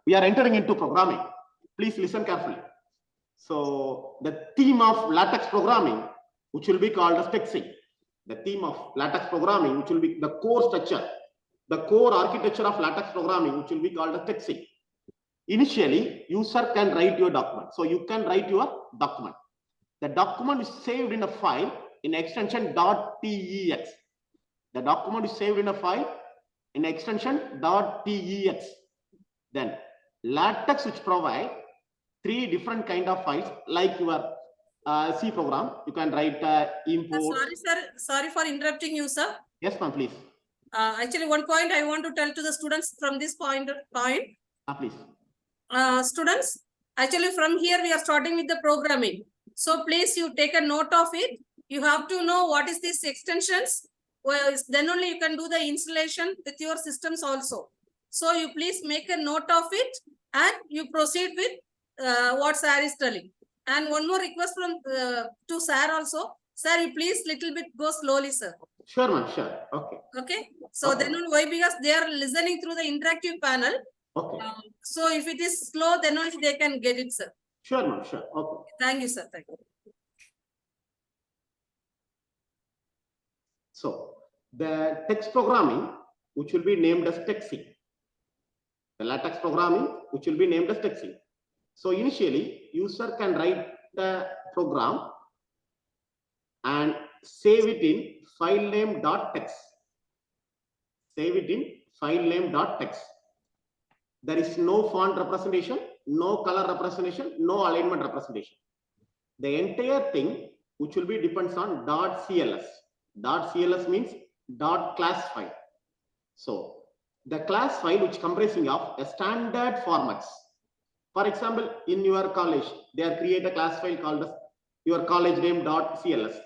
we are entering into programming. Please listen carefully. So the theme of LaTeX programming, which will be called as texting. The theme of LaTeX programming, which will be the core structure, the core architecture of LaTeX programming, which will be called as texting. Initially, user can write your document. So you can write your document. The document is saved in a file in extension .tex. The document is saved in a file in extension .tex. Then LaTeX, which provide 3 different kind of files, like your C program, you can write import. Sorry, sir. Sorry for interrupting you, sir. Yes, ma'am, please. Actually, one point I want to tell to the students from this point. Please. Students, actually from here we are starting with the programming. So please you take a note of it. You have to know what is these extensions. Well, then only you can do the installation with your systems also. So you please make a note of it and you proceed with what sir is telling. And one more request from to sir also. Sir, you please little bit go slowly, sir. Sure, ma'am. Sure. Okay. Okay. So okay. Then why? Because they are listening through the interactive panel. Okay. So if it is slow, then only they can get it, sir. Sure, ma'am. Sure. Okay. Thank you, sir. Thank you. So the text programming, which will be named as texting. The LaTeX programming, which will be named as texting. So initially, user can write the program and save it in file name .text. Save it in file name .text. There is no font representation, no color representation, no alignment representation. The entire thing, which will be depends on .cls. .cls means .class file. So the class file, which comprising of a standard formats. For example, in your college, they are create a class file called as your college name .cls.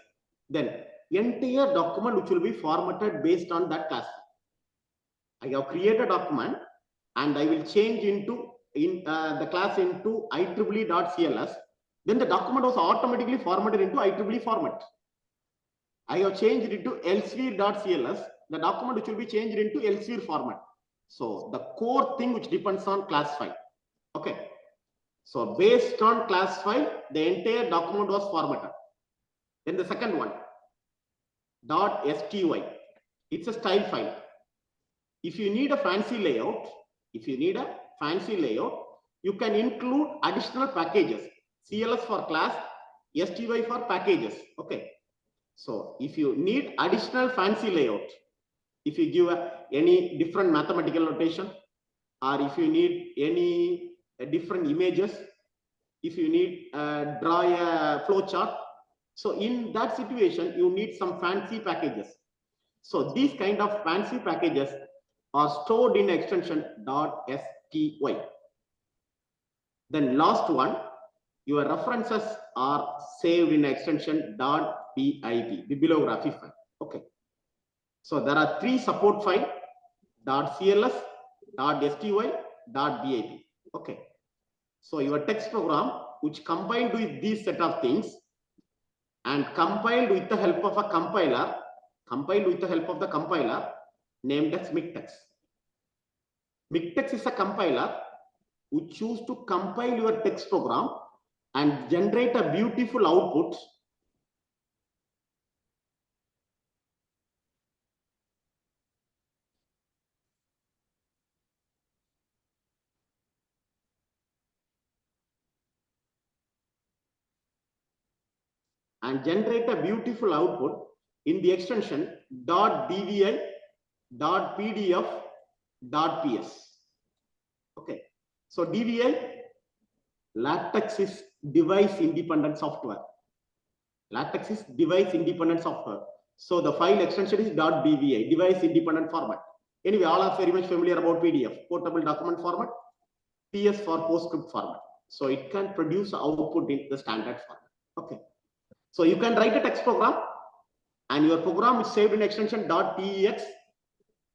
Then entire document which will be formatted based on that class. I have created a document and I will change into the class into IEEE.cls. Then the document was automatically formatted into IEEE format. I have changed it to Elsevier.cls. The document which will be changed into Elsevier format. So the core thing which depends on class file. Okay. So based on class file, the entire document was formatted. Then the second one, .sty. It's a style file. If you need a fancy layout, you can include additional packages. CLS for class, STY for packages. Okay. So if you need additional fancy layout, if you give any different mathematical notation, or if you need any different images, if you need draw a flow chart, so in that situation you need some fancy packages. So these kind of fancy packages are stored in extension .sty. Then last one, your references are saved in extension .bib, bibliography file. Okay. So there are 3 support files, .cls, .sty, .bib. Okay. So your text program, which combined with these set of things and compiled with the help of a compiler, named as MikTeX. MikTeX is a compiler which choose to compile your text program and generate a beautiful output in the extension .dvi, .pdf, .ps. Okay. So DVI, LaTeX is device independent software. LaTeX is device independent software. So the file extension is .dvi, device independent format. Anyway, all are very much familiar about PDF, portable document format, PS for PostScript format. So it can produce output in the standard format. Okay. So you can write a text program and your program is saved in extension .tex,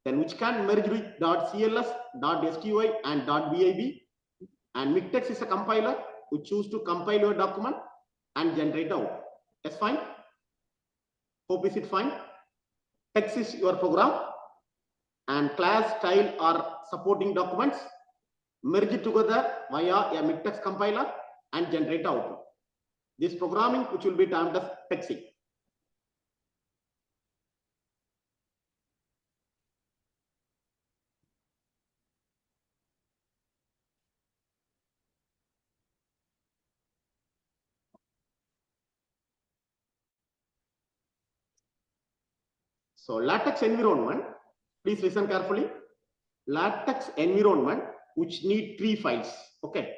then which can merge with .cls, .sty and .bib. And MikTeX is a compiler which choose to compile your document and generate out. That's fine. Hope is it fine. Text is your program and class, style are supporting documents. merge it together via a MikTeX compiler and generate output. This programming, which will be termed as texting. So LaTeX environment, please listen carefully. LaTeX environment, which need 3 files. Okay.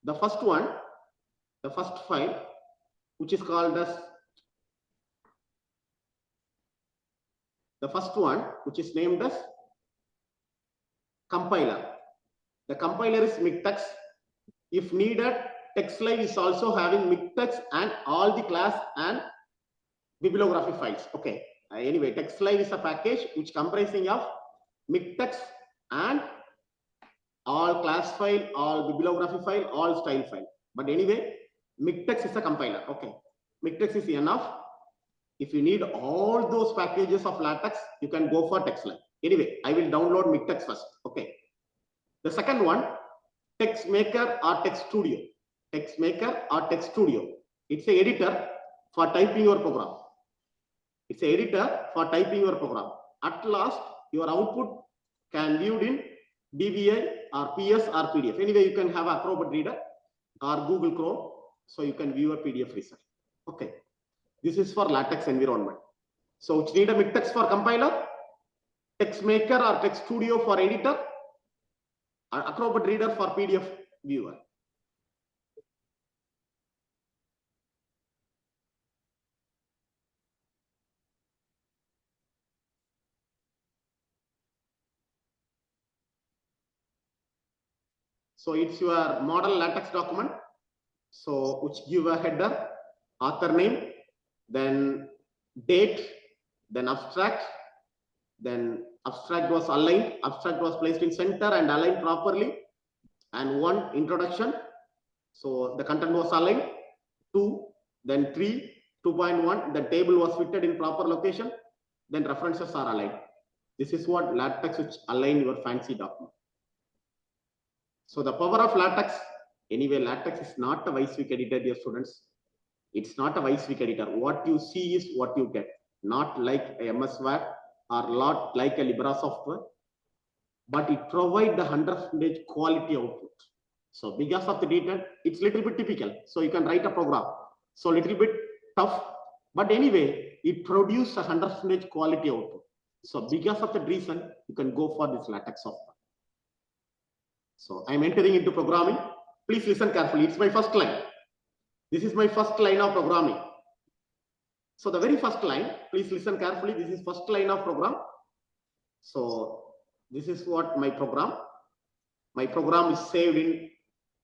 The first one, the first file, which is called as the first one, which is named as compiler. The compiler is MikTeX. If needed, TextLive is also having MikTeX and all the class and bibliography files. Okay. Anyway, TextLive is a package which comprising of MikTeX and all class file, all bibliography file, all style file. But anyway, MikTeX is a compiler. Okay. MikTeX is enough. If you need all those packages of LaTeX, you can go for TextLive. Anyway, I will download MikTeX first. Okay. The second one, TextMaker or TextStudio. TextMaker or TextStudio. It's an editor for typing your program. It's an editor for typing your program. At last, your output can viewed in DVI or PS or PDF. Anyway, you can have Acrobat Reader or Google Chrome, so you can view a PDF result. Okay. This is for LaTeX environment. So which need a MikTeX for compiler, TextMaker or TextStudio for editor, or Acrobat Reader for PDF viewer. So it's your model LaTeX document. So which give a header, author name, then date, then abstract, then abstract was aligned, abstract was placed in center and aligned properly, and 1 introduction. So the content was aligned. 2, then 3, 2.1, the table was fitted in proper location, then references are aligned. This is what LaTeX which align your fancy document. So the power of LaTeX, anyway, LaTeX is not a WYSIWYG editor, dear students. It's not a WYSIWYG editor. What you see is what you get, not like a MS Word or not like a Libra software, but it provides the 100% quality output. So because of the detail, it's little bit typical. So you can write a program. So little bit tough, but anyway, it produces a 100% quality output. So because of that reason, you can go for this LaTeX software. So I'm entering into programming. Please listen carefully. It's my first line. This is my first line of programming. So the very first line, please listen carefully. This is first line of program. So this is what my program. My program is saved in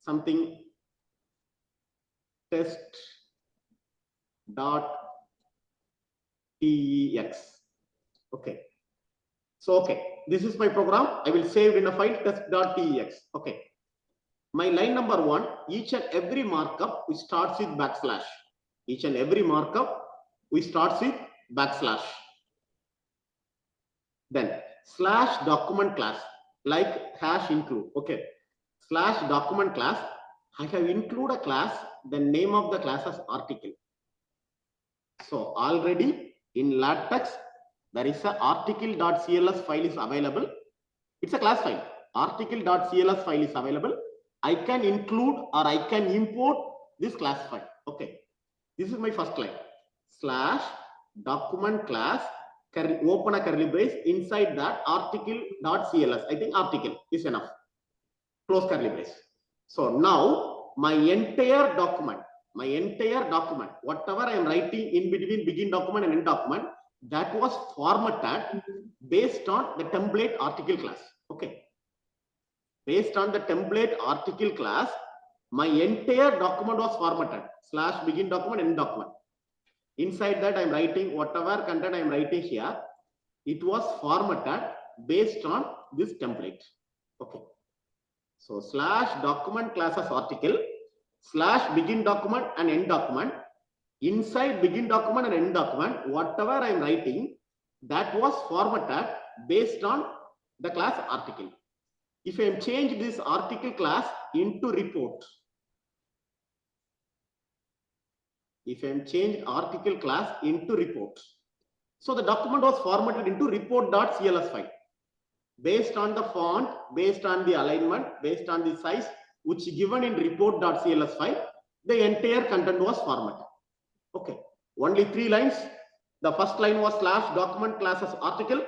something test.tex. Okay. So, okay, this is my program. I will save in a file test.tex. Okay. My line number 1, each and every markup which starts with backslash. Each and every markup which starts with backslash. Then slash document class, like hash include. Okay. Slash document class, I have include a class, the name of the class as article. So already in LaTeX, there is a article.cls file is available. It's a class file. Article.cls file is available. I can include or I can import this class file. Okay. This is my first line. Slash document class, open a curly brace, inside that article.cls. I think article is enough. Close curly brace. So now my entire document, whatever I am writing in between begin document and end document, that was formatted based on the template article class. Okay. Based on the template article class, my entire document was formatted. Slash begin document, end document. Inside that, I'm writing whatever content I'm writing here. It was formatted based on this template. Okay. So slash document class as article, slash begin document and end document. Inside begin document and end document, whatever I'm writing, that was formatted based on the class article. If I change this article class into report, if I change article class into report, so the document was formatted into report.cls file. Based on the font, based on the alignment, based on the size, which is given in report.cls file, the entire content was formatted. Okay, only 3 lines. The first line was /document classes article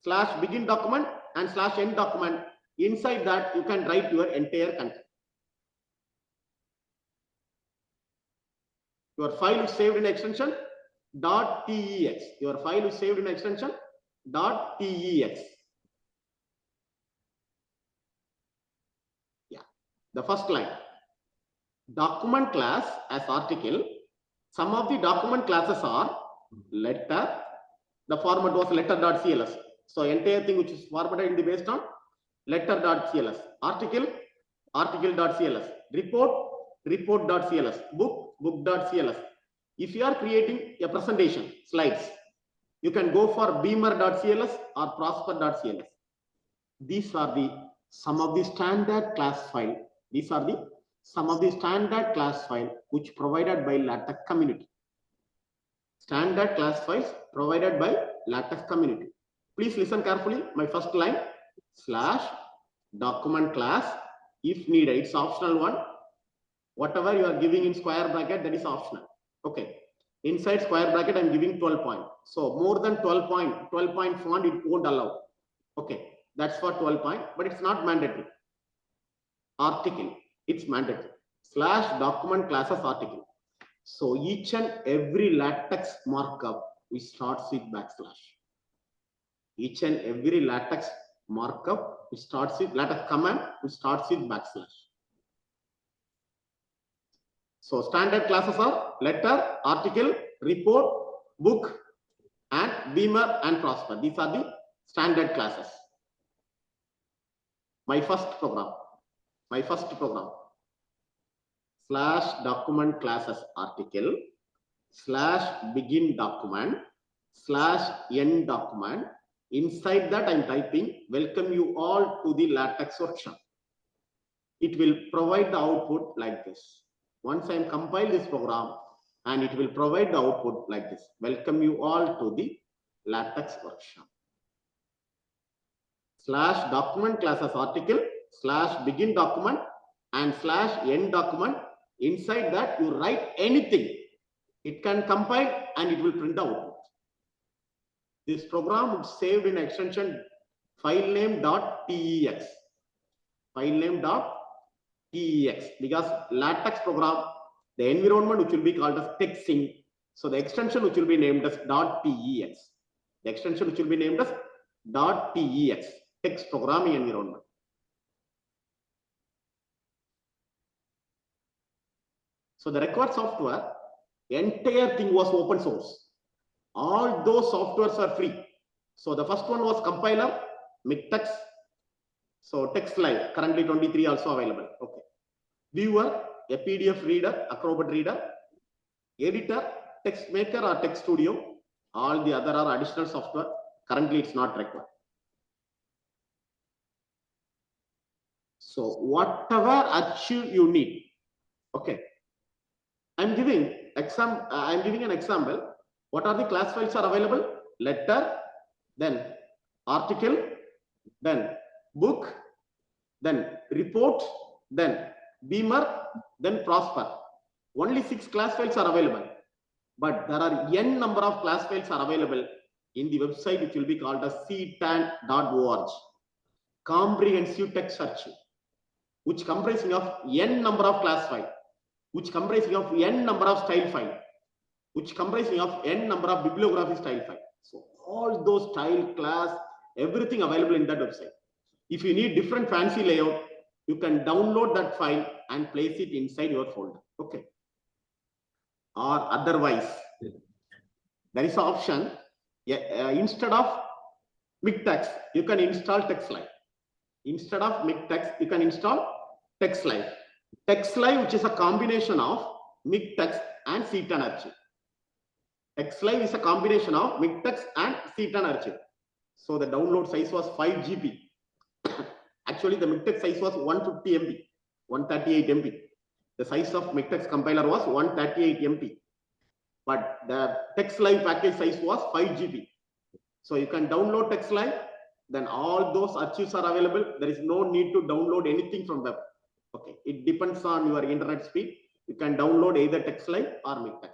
/begin document and /end document. Inside that, you can write your entire content. Your file is saved in extension .tex. Your file is saved in extension .tex. Yeah, the first line. Document class as article. Some of the document classes are letter. The format was letter.cls. So entire thing which is formatted in the based on letter.cls. Article, article.cls. Report, report.cls. Book, book.cls. If you are creating a presentation, slides, you can go for beamer.cls or prosper.cls. These are the some of the standard class file. These are the some of the standard class file which provided by LaTeX community. Standard class files provided by LaTeX community. Please listen carefully. My first line /document class. If needed, it's optional one. Whatever you are giving in square bracket, that is optional. Okay. Inside square bracket, I'm giving 12 point. So more than 12 point font, it won't allow. Okay. That's for 12 point, but it's not mandatory. Article, it's mandatory. /document classes article. So each and every LaTeX markup, we starts with backslash. Each and every LaTeX markup, we starts with LaTeX command, we starts with backslash. So standard classes are letter, article, report, book, and beamer and prosper. These are the standard classes. My first program. /document classes article /begin document /end document. Inside that, I'm typing welcome you all to the LaTeX workshop. It will provide the output like this. Once I compile this program, and it will provide the output like this. Welcome you all to the LaTeX workshop. /document classes article /begin document and /end document. Inside that, you write anything. It can compile and it will print the output. This program is saved in extension filename.tex. Filename.tex, because LaTeX program, the environment which will be called as texting. So the extension which will be named as .tex. The extension which will be named as .tex, text programming environment. So the required software, entire thing was open source. All those softwares are free. So the first one was compiler, LaTex. So TextLive, currently 23 also available. Okay. Viewer, a PDF reader, Acrobat reader, editor, text maker or text studio. All the other are additional software. Currently it's not required. So whatever achieve you need. Okay. I'm giving an example. What are the class files are available? Letter, then article, then book, then report, then beamer, then prosper. Only 6 class files are available, but there are n number of class files are available in the website which will be called as ctan.org, comprehensive text search, which comprising of n number of class files, which comprising of n number of style file, which comprising of n number of bibliography style file. So all those style, class, everything available in that website. If you need different fancy layout, you can download that file and place it inside your folder. Okay. Or otherwise, there is an option. Instead of LaTeX, you can install TextLive. Instead of LaTeX, you can install TextLive. TextLive, which is a combination of LaTeX and CTAN archive. TextLive is a combination of LaTeX and CTAN archive. So the download size was 5 GB. actually the MikTeX size was 150 MB, 138 MB. The size of MikTeX compiler was 138 MB. But the TextLive package size was 5 GB. So you can download TextLive, then all those archives are available. There is no need to download anything from web. Okay, it depends on your internet speed. You can download either TextLive or MikTeX.